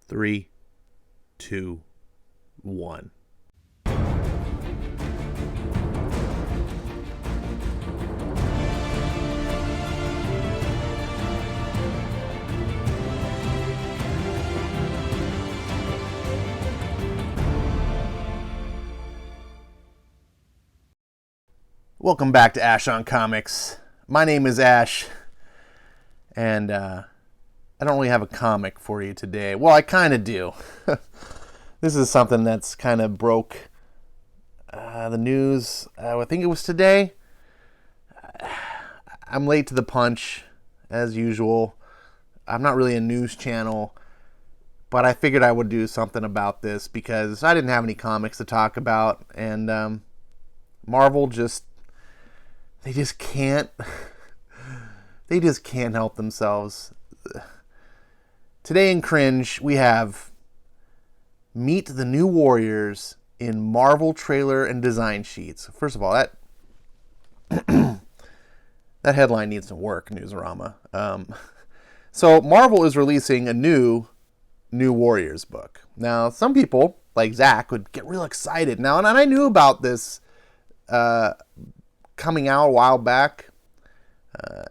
3, 2, 1. Welcome back to Ash on Comics. My name is Ash, and I don't really have a comic for you today. Well, I kind of do. This is something that's kind of broke the news. I think it was today. I'm late to the punch, as usual. I'm not really a news channel, but I figured I would do something about this because I didn't have any comics to talk about, and Marvel They just can't help themselves. Today in Cringe, we have Meet the New Warriors in Marvel trailer and design sheets. First of all, that headline needs to work, Newsarama. So Marvel is releasing a new Warriors book. Now, some people, like Zach, would get real excited. Now, and I knew about this coming out a while back.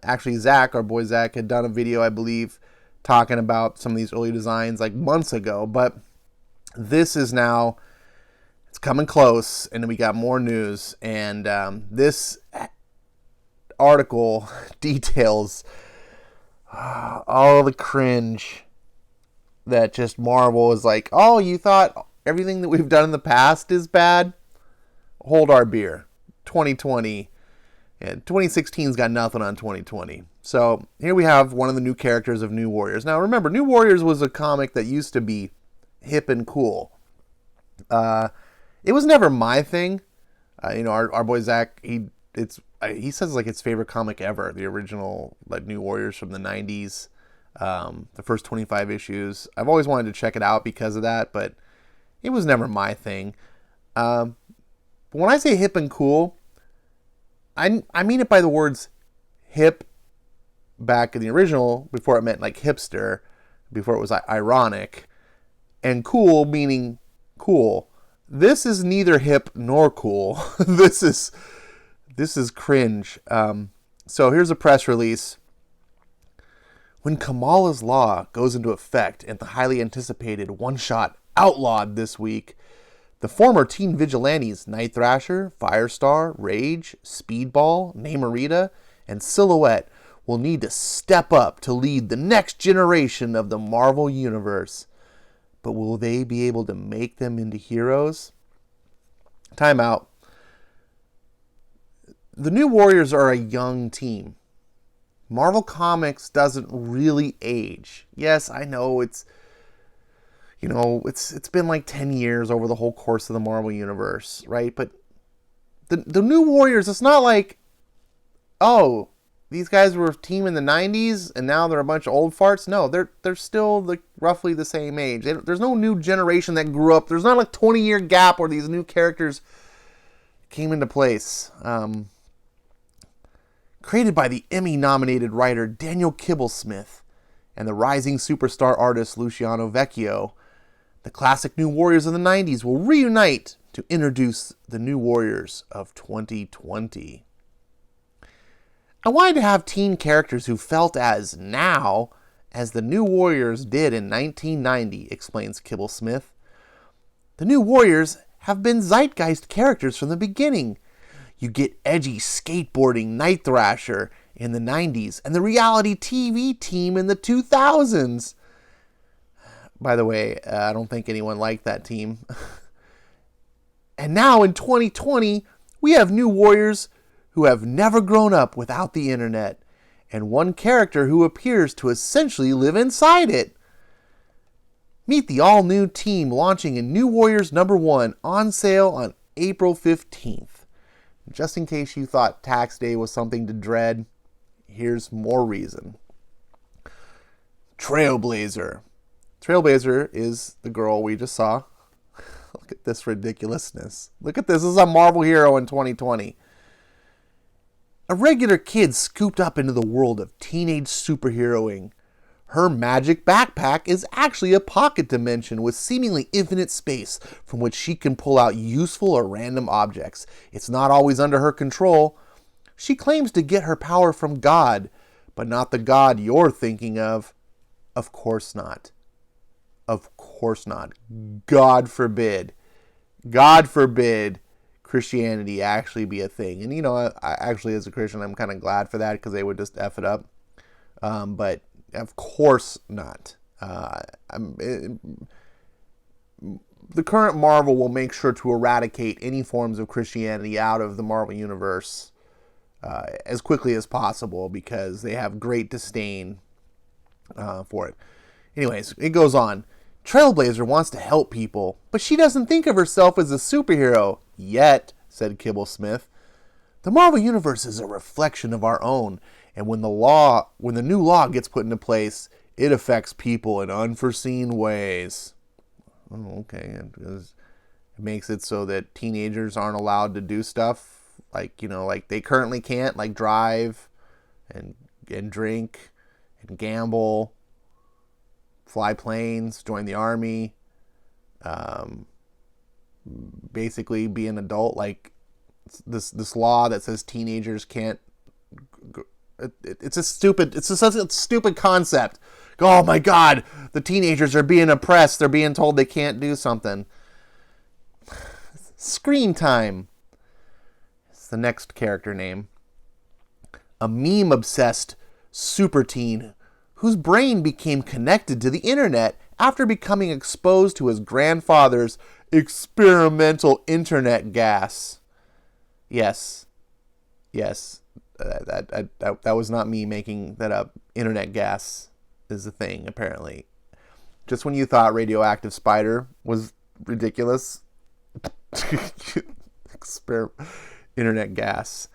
Actually, Zach, our boy Zach, had done a video, I believe, talking about some of these early designs like months ago. But this is now, it's coming close, and we got more news. And this article details all the cringe that just Marvel is like, oh, you thought everything that we've done in the past is bad? Hold our beer. 2020. Yeah, 2016's got nothing on 2020. So here we have one of the new characters of New Warriors. Now remember, New Warriors was a comic that used to be hip and cool. It was never my thing. Our boy Zach, he says like his favorite comic ever, the original like New Warriors from the 90s, the first 25 issues. I've always wanted to check it out because of that, but it was never my thing. But when I say hip and cool, I mean it by the words hip back in the original, before it meant like hipster, before it was ironic, and cool meaning cool. This is neither hip nor cool. This is cringe. So here's a press release. When Kamala's Law goes into effect and the highly anticipated one-shot Outlawed this week, the former teen vigilantes Night Thrasher, Firestar, Rage, Speedball, Namorita, and Silhouette will need to step up to lead the next generation of the Marvel Universe. But will they be able to make them into heroes? Time out. The New Warriors are a young team. Marvel Comics doesn't really age. Yes, I know it's been like 10 years over the whole course of the Marvel Universe, right? But the New Warriors, it's not like, oh, these guys were a team in the 90s and now they're a bunch of old farts. No, they're still roughly the same age. There's no new generation that grew up. There's not like a 20-year gap where these new characters came into place. Created by the Emmy-nominated writer Daniel Kibblesmith and the rising superstar artist Luciano Vecchio, the classic New Warriors of the 90s will reunite to introduce the New Warriors of 2020. I wanted to have teen characters who felt as now as the New Warriors did in 1990, explains Kibblesmith. The New Warriors have been zeitgeist characters from the beginning. You get edgy skateboarding Night Thrasher in the 90s and the reality TV team in the 2000s. By the way, I don't think anyone liked that team. And now in 2020, we have New Warriors who have never grown up without the internet, and one character who appears to essentially live inside it. Meet the all-new team launching in New Warriors #1 on sale on April 15th. Just in case you thought tax day was something to dread, here's more reason. Trailblazer. Trailblazer is the girl we just saw. Look at this ridiculousness. Look at this. This is a Marvel hero in 2020. A regular kid scooped up into the world of teenage superheroing. Her magic backpack is actually a pocket dimension with seemingly infinite space from which she can pull out useful or random objects. It's not always under her control. She claims to get her power from God, but not the God you're thinking of. Of course not. Of course not. God forbid. God forbid Christianity actually be a thing. And, I actually, as a Christian, I'm kind of glad for that because they would just F it up. But of course not. The current Marvel will make sure to eradicate any forms of Christianity out of the Marvel Universe as quickly as possible because they have great disdain for it. Anyways, it goes on. Trailblazer wants to help people, but she doesn't think of herself as a superhero yet, said Kibble Smith. The Marvel Universe is a reflection of our own, and when the new law gets put into place, it affects people in unforeseen ways. Oh, okay, it makes it so that teenagers aren't allowed to do stuff like they currently can't, like drive and drink and gamble, fly planes, join the army, basically be an adult. Like this law that says teenagers can't. It's such a stupid concept. Oh my God, the teenagers are being oppressed. They're being told they can't do something. Screen time. It's the next character name. A meme-obsessed super teen whose brain became connected to the internet after becoming exposed to his grandfather's experimental internet gas. Yes. That was not me making that up. Internet gas is a thing, apparently. Just when you thought radioactive spider was ridiculous, internet gas.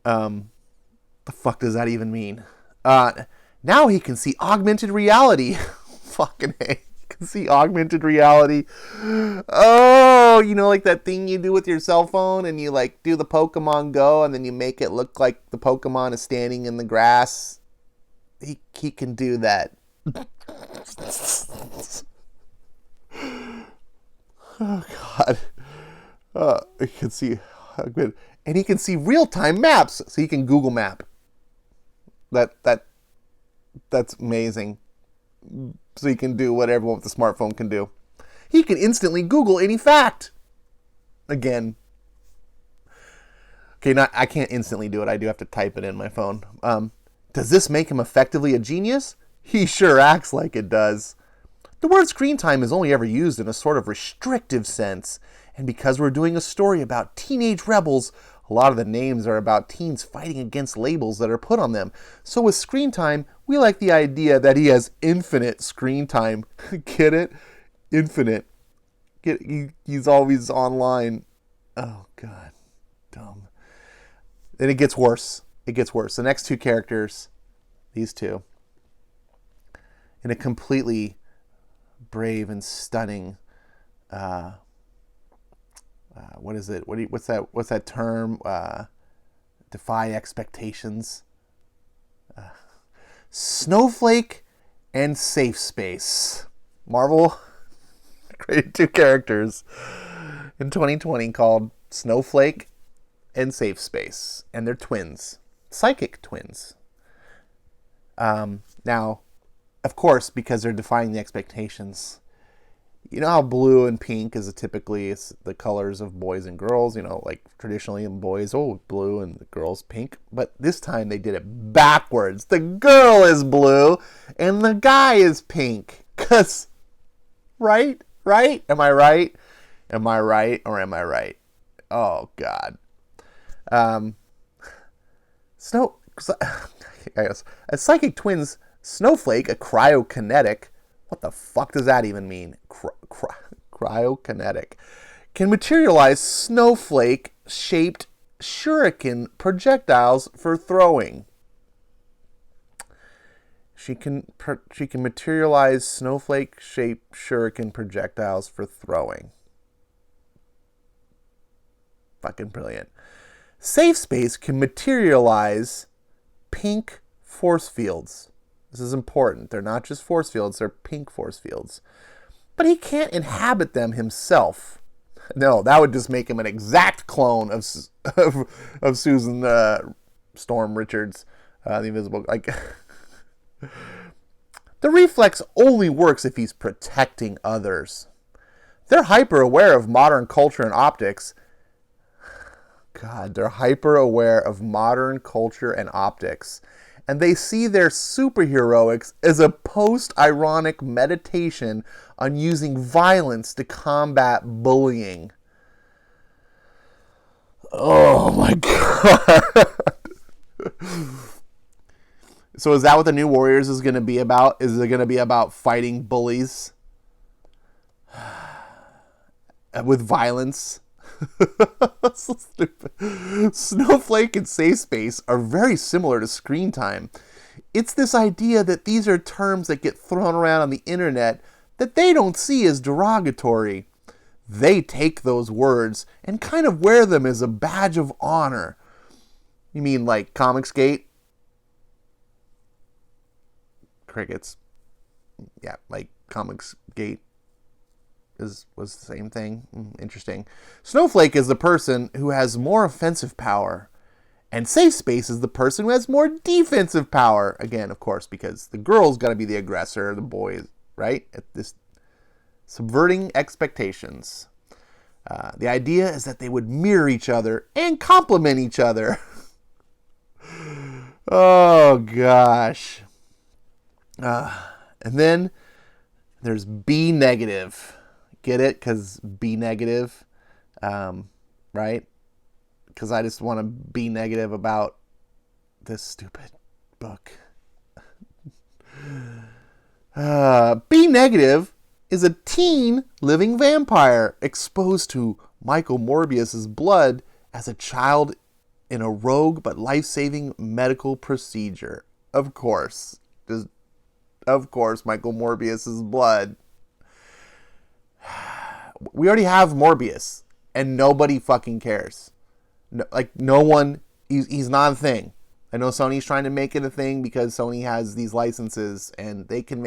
The fuck does that even mean? Now he can see augmented reality. Fucking A. He can see augmented reality. Oh, like that thing you do with your cell phone and you like do the Pokemon Go and then you make it look like the Pokemon is standing in the grass. He can do that. Oh, God. He can see augmented. And he can see real-time maps, so he can Google Map. That's amazing. So he can do what everyone with a smartphone can do. He can instantly Google any fact. Again. Okay, I can't instantly do it. I do have to type it in my phone. Does this make him effectively a genius? He sure acts like it does. The word screen time is only ever used in a sort of restrictive sense. And because we're doing a story about teenage rebels, a lot of the names are about teens fighting against labels that are put on them. So with screen time, we like the idea that he has infinite screen time. Get it? Infinite. He's always online. Oh, God. Dumb. Then it gets worse. The next two characters, these two, in a completely brave and stunning, what is it? What's that term? Defy expectations. Snowflake and Safe Space. Marvel created two characters in 2020 called Snowflake and Safe Space, and they're twins, psychic twins. Now, of course, because they're defying the expectations. You know how blue and pink is it's the colors of boys and girls, like traditionally in boys, blue and the girls pink. But this time they did it backwards. The girl is blue and the guy is pink. 'Cause, right? Am I right? Am I right or am I right? Oh, God. As psychic twins, Snowflake, a cryokinetic, what the fuck does that even mean? Cryokinetic. Can materialize snowflake-shaped shuriken projectiles for throwing. She can materialize snowflake-shaped shuriken projectiles for throwing. Fucking brilliant. Safe Space can materialize pink force fields. This is important. They're not just force fields, they're pink force fields. But he can't inhabit them himself. No, that would just make him an exact clone of Susan Storm Richards, the Invisible. The reflex only works if he's protecting others. They're hyper aware of modern culture and optics. God, they're hyper aware of modern culture and optics. And they see their superheroics as a post-ironic meditation on using violence to combat bullying. Oh my God. So is that what the New Warriors is going to be about? Is it going to be about fighting bullies with violence? So stupid. Snowflake and Safe Space are very similar to screen time. It's this idea that these are terms that get thrown around on the internet that they don't see as derogatory. They take those words and kind of wear them as a badge of honor. You mean like Comicsgate? Crickets. Yeah, like Comicsgate was the same thing. Interesting. Snowflake is the person who has more offensive power, and Safe Space is the person who has more defensive power. Again, of course, because the girl's got to be the aggressor, the boy, right? At this subverting expectations. The idea is that they would mirror each other and complement each other. Oh gosh. And then there's B negative. Get it? Because B negative, right? Because I just want to be negative about this stupid book. B negative is a teen living vampire exposed to Michael Morbius's blood as a child in a rogue but life-saving medical procedure. Of course. Michael Morbius's blood. We already have Morbius, and nobody fucking cares. No one, he's not a thing. I know Sony's trying to make it a thing because Sony has these licenses, and they can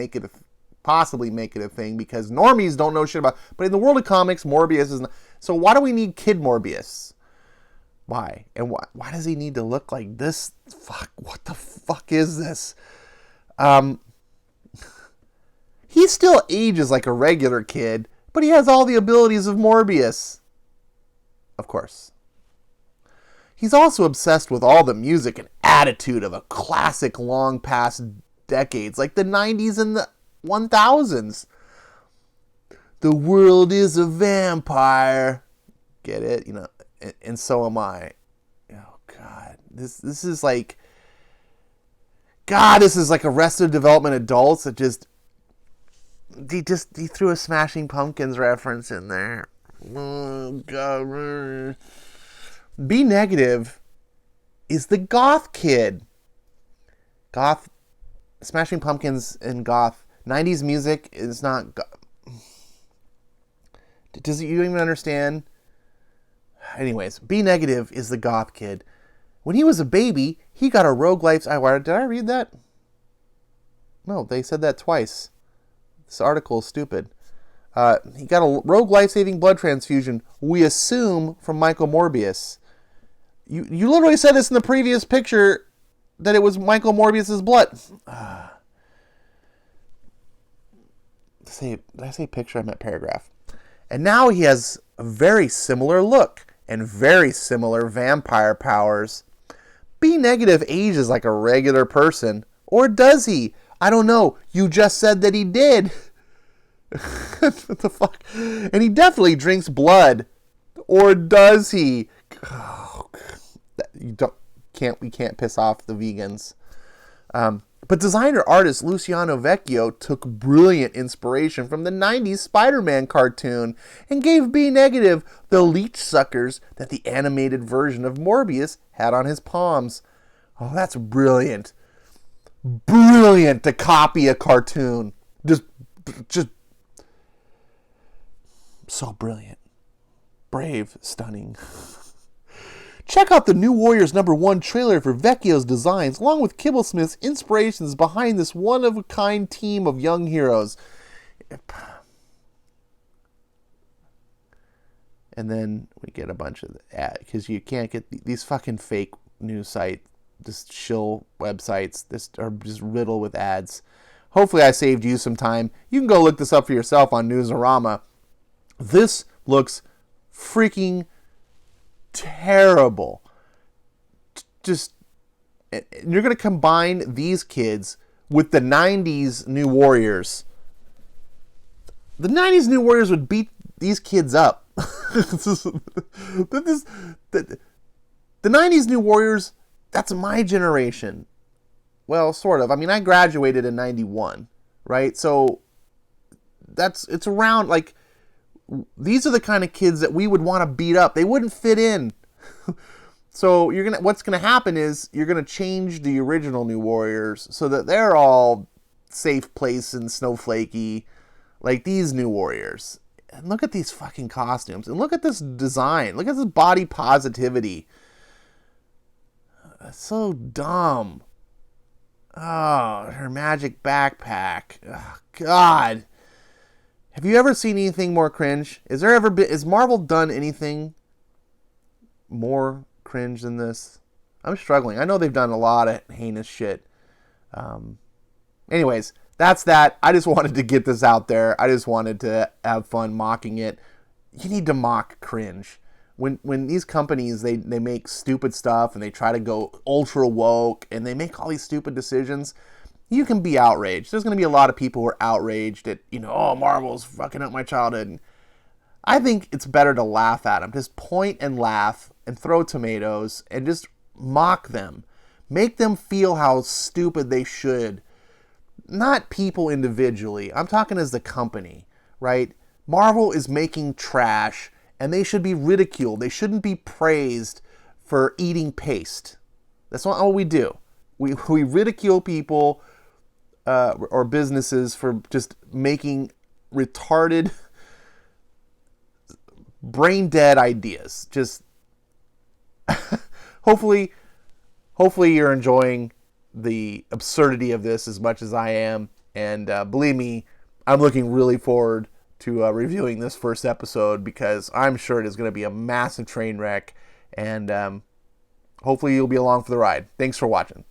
possibly make it a thing because normies don't know shit about it. But in the world of comics, Morbius is not. So why do we need Kid Morbius? Why? And why does he need to look like this? Fuck, what the fuck is this? He still ages like a regular kid, but he has all the abilities of Morbius. Of course. He's also obsessed with all the music and attitude of a classic long past decades, like the 90s and the 1000s. The world is a vampire. Get it? You know, and so am I. Oh, God. This is like... God, this is like Arrested Development adults that just... He threw a Smashing Pumpkins reference in there. Oh, God. B negative is the goth kid. Goth, Smashing Pumpkins and goth. 90s music is not... Does you even understand? Anyways, B negative is the goth kid. When he was a baby, he got a rogue life... Did I read that? No, they said that twice. This article is stupid. He got a rogue life-saving blood transfusion, we assume, from Michael Morbius. You literally said this in the previous picture that it was Michael Morbius's blood. Did I say picture? I meant paragraph. And now he has a very similar look and very similar vampire powers. B negative ages like a regular person. Or does he? I don't know. You just said that he did. What the fuck? And he definitely drinks blood. Or does he? Oh, we can't piss off the vegans. But designer artist Luciano Vecchio took brilliant inspiration from the 90s Spider-Man cartoon and gave B negative the leech suckers that the animated version of Morbius had on his palms. Oh, that's brilliant. Brilliant to copy a cartoon. Just so brilliant. Brave, stunning. Check out the New Warriors #1 trailer for Vecchio's designs, along with Kibblesmith's inspirations behind this one-of-a-kind team of young heroes. And then we get a bunch of ads, because you can't get these fucking fake news sites, just shill websites. This are just riddled with ads. Hopefully I saved you some time. You can go look this up for yourself on Newsarama. This looks freaking terrible. Just, you're going to combine these kids with the 90s New Warriors. The 90s New Warriors would beat these kids up. The 90s New Warriors, that's my generation. Well, sort of. I mean, I graduated in 91, right? So it's around, like, these are the kind of kids that we would want to beat up. They wouldn't fit in. So what's gonna happen is you're gonna change the original New Warriors so that they're all safe place and snowflakey, like these New Warriors. And look at these fucking costumes, and look at this design. Look at this body positivity. That's so dumb. Oh, her magic backpack. Oh, God. Have you ever seen anything more cringe? Has Marvel done anything more cringe than this? I'm struggling. I know they've done a lot of heinous shit. Anyways, that's that. I just wanted to get this out there. I just wanted to have fun mocking it. You need to mock cringe. When these companies, they make stupid stuff and they try to go ultra woke and they make all these stupid decisions, you can be outraged. There's going to be a lot of people who are outraged at, oh, Marvel's fucking up my childhood. I think it's better to laugh at them. Just point and laugh and throw tomatoes and just mock them. Make them feel how stupid they should. Not people individually. I'm talking as the company, right? Marvel is making trash and they should be ridiculed. They shouldn't be praised for eating paste. That's not what we do. We ridicule people or businesses for just making retarded, brain dead ideas. Just hopefully you're enjoying the absurdity of this as much as I am. And believe me, I'm looking really forward to reviewing this first episode, because I'm sure it is going to be a massive train wreck. And hopefully you'll be along for the ride. Thanks for watching.